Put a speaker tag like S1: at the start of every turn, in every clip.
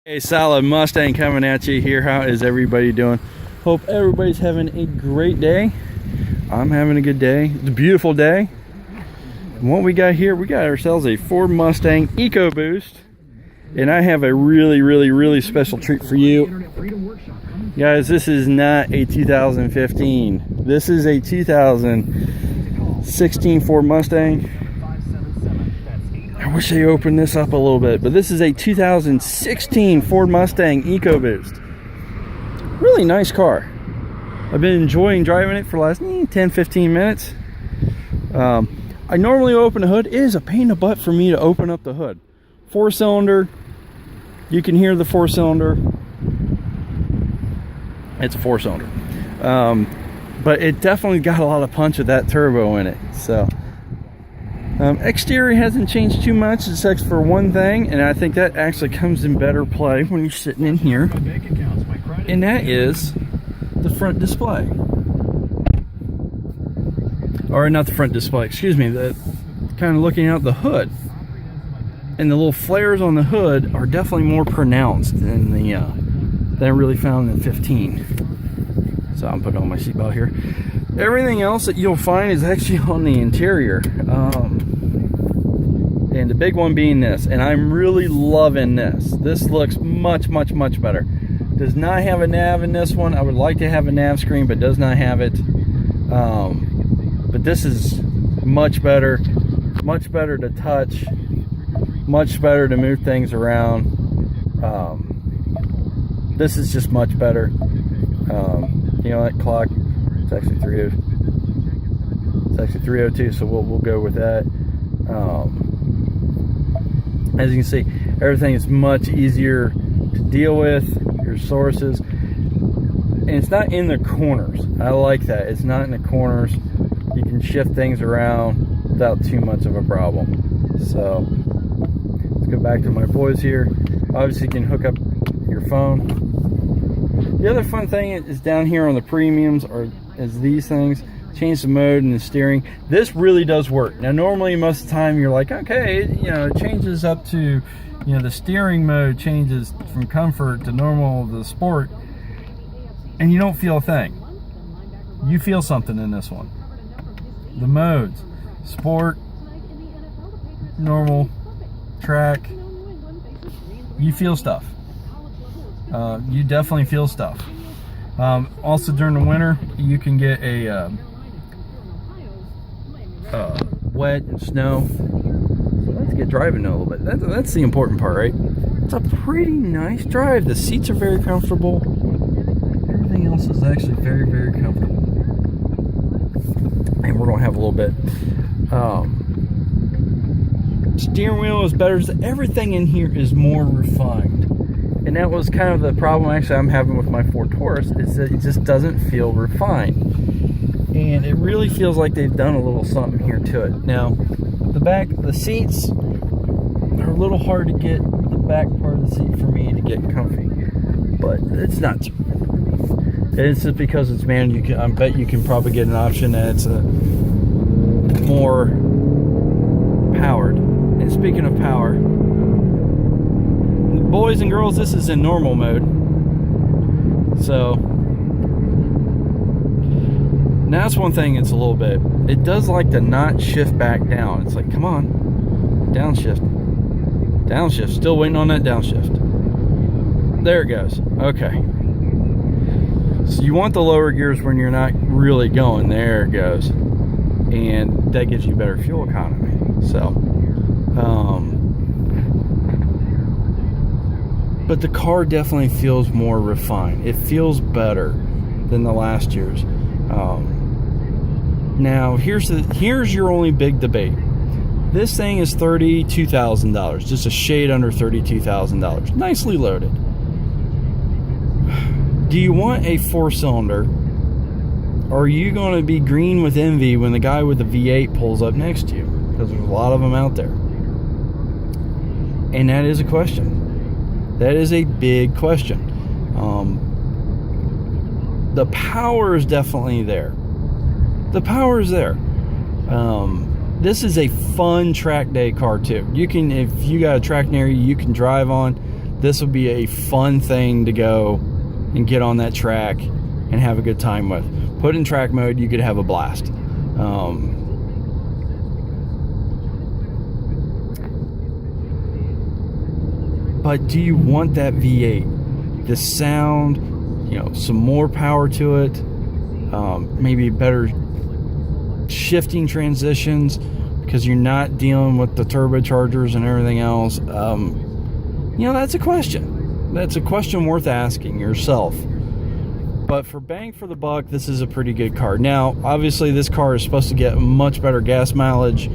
S1: Hey, Solid Mustang coming at you here. How is everybody doing? Hope everybody's having a great day. I'm having a good day. It's a beautiful day. And what we got here, we got ourselves a Ford Mustang EcoBoost. And I have a really special treat for you. Guys, this is not a 2015. This is a 2016 Ford Mustang. I wish they opened this up a little bit, but this is a 2016 Ford Mustang EcoBoost. Really nice car. I've been enjoying driving it for the last 10-15 minutes. I normally open the hood. It is a pain in the butt for me to open up the hood. 4-cylinder. You can hear the 4-cylinder. It's a 4-cylinder. But it definitely got a lot of punch with that turbo in it. So exterior hasn't changed too much except for one thing, and I think that actually comes in better play when you're sitting in here, and that is the front display. Or not the front display, excuse me, the kind of looking out the hood. And the little flares on the hood are definitely more pronounced than the than I really found in 15. So I'm putting on my seatbelt here. Everything else that you'll find is actually on the interior. And the big one being this, and I'm really loving this. This looks much better. Does not have a nav in this one. I would like to have a nav screen, but does not have it. But this is much better to touch, much better to move things around. This is just much better. You know, that clock, it's actually 302, so we'll go with that. As you can see, everything is much easier to deal with. Your sources, and it's not in the corners. I like that. It's not in the corners. You can shift things around without too much of a problem. So let's go back to my boys here. Obviously, you can hook up your phone. The other fun thing is down here on the premiums is these things. Change the mode and the steering. This really does work. Now normally most of the time you're like, okay, you know, it changes up to, you know, the steering mode changes from comfort to normal to sport, and you don't feel a thing. You feel something in this one. The modes: sport, normal, track. You feel stuff. You definitely feel stuff. Also during the winter you can get a wet and snow. So let's get driving a little bit. That's the important part, right? It's a pretty nice drive. The seats are very comfortable. Everything else is actually very comfortable. And we're gonna have a little bit. Steering wheel is better. Everything in here is more refined. And that was kind of the problem actually I'm having with my Ford Taurus, is that it just doesn't feel refined. And it really feels like they've done a little something here to it. Now, the seats are a little hard to get the back part of the seat for me to get comfy. But it's not too bad. It's just because it's manual. I bet you can probably get an option that's more powered. And speaking of power, boys and girls, this is in normal mode. So now that's one thing. It's a little bit, it does like to not shift back down. It's like, come on, downshift, still waiting on that downshift. There it goes. Okay, so you want the lower gears when you're not really going. There it goes, and that gives you better fuel economy. So but the car definitely feels more refined. It feels better than the last year's. Now here's your only big debate. This thing is $32,000, just a shade under $32,000. Nicely loaded. Do you want a 4-cylinder, or are you going to be green with envy when the guy with the V8 pulls up next to you? Because there's a lot of them out there. And that is a question. That is a big question. The power is definitely there. The power is there. This is a fun track day car too. You can, if you got a track near you, you can drive on. this would be a fun thing to go and get on that track and have a good time with. Put in track mode, you could have a blast. But do you want that V8? The sound, you know, some more power to it, maybe better shifting transitions, because you're not dealing with the turbochargers and everything else. You know, that's a question. That's a question worth asking yourself. But for bang for the buck, this is a pretty good car. Now, obviously, this car is supposed to get much better gas mileage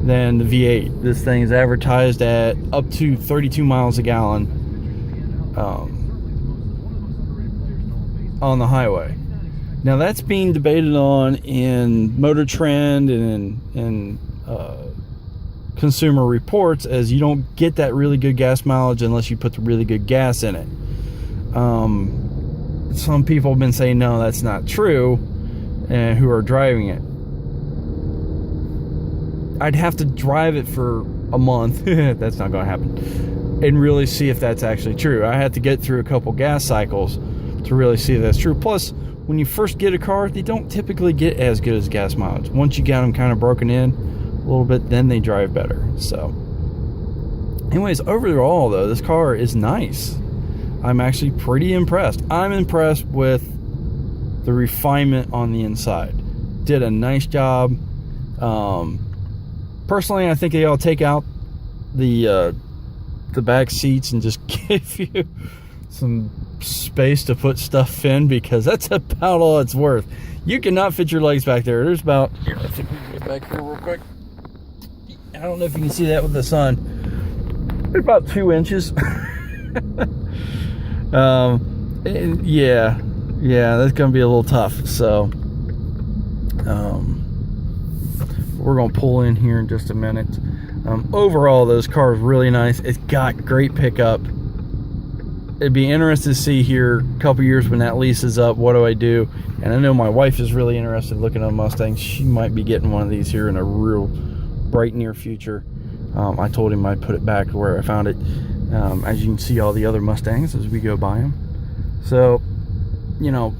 S1: than the V8. This thing is advertised at up to 32 miles a gallon on the highway. Now, that's being debated on in Motor Trend and in Consumer Reports, as you don't get that really good gas mileage unless you put the really good gas in it. Some people have been saying no, that's not true, and who are driving it. I'd have to drive it for a month. That's not going to happen. And really see if that's actually true. I had to get through a couple gas cycles to really see if that's true. Plus, when you first get a car, they don't typically get as good as gas mileage. Once you got them kind of broken in a little bit, then they drive better. So anyways, overall though, this car is nice. I'm actually pretty impressed. I'm impressed with the refinement on the inside. Did a nice job. Personally, I think they ought to take out the back seats and just give you some space to put stuff in, because that's about all it's worth. You cannot fit your legs back there. There's about, here, I think we can get back here real quick. I don't know if you can see that with the sun. There's about 2 inches. Yeah, that's gonna be a little tough. So we're gonna pull in here in just a minute. Overall, those cars really nice. It's got great pickup. It'd be interesting to see here a couple years when that lease is up, what do I do? And I know my wife is really interested in looking at a Mustang. She might be getting one of these here in a real bright near future. I told him I'd put it back where I found it. As you can see, all the other Mustangs as we go by them. So, you know,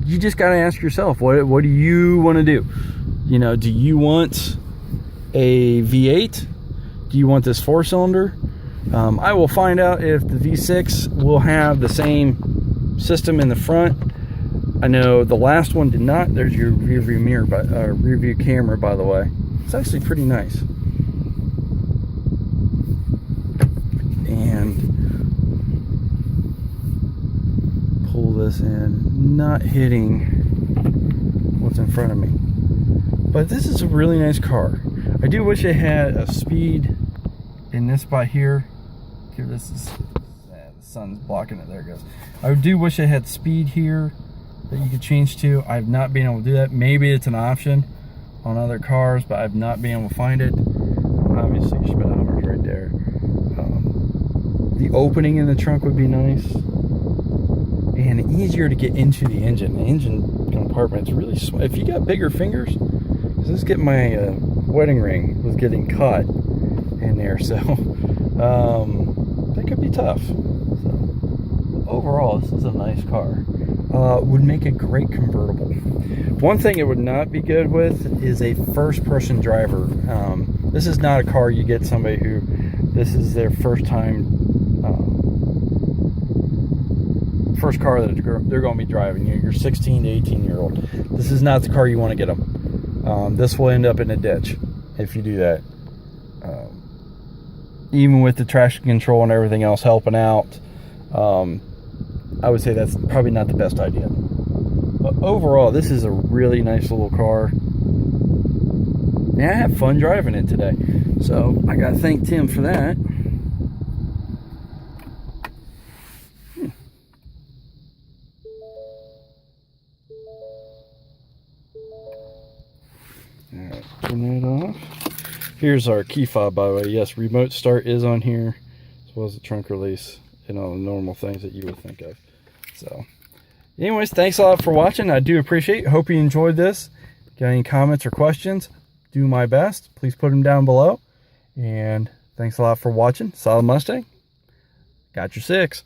S1: you just got to ask yourself, what do you want to do? You know, do you want a V8? Do you want this 4-cylinder? I will find out if the V6 will have the same system in the front. I know the last one did not. There's your rear view mirror, rear view camera, by the way. It's actually pretty nice. And pull this in, not hitting what's in front of me. But this is a really nice car. I do wish it had a speed in this spot here. Here, this is, the sun's blocking it. There it goes. I do wish it had speed here that you could change to. I've not been able to do that. Maybe it's an option on other cars, but I've not been able to find it. Obviously, speedometer's right there. The opening in the trunk would be nice, and easier to get into the engine. The engine compartment's really small. If you got bigger fingers, because this get my wedding ring was getting caught in there, so that could be tough. So, overall, this is a nice car. Would make a great convertible. One thing it would not be good with is a first-person driver. This is not a car you get somebody who this is their first car that they're going to be driving. You're 16 to 18 year old. This is not the car you want to get them. This will end up in a ditch if you do that. Even with the traction control and everything else helping out, I would say that's probably not the best idea. But overall, this is a really nice little car. And I had fun driving it today. So I got to thank Tim for that. Alright, turn that off. Here's our key fob, by the way. Yes, remote start is on here, as well as the trunk release and all the normal things that you would think of. So anyways, thanks a lot for watching. I do appreciate it. Hope you enjoyed this. Got any comments or questions, do my best. Please put them down below. And thanks a lot for watching. Solid Mustang. got your 6.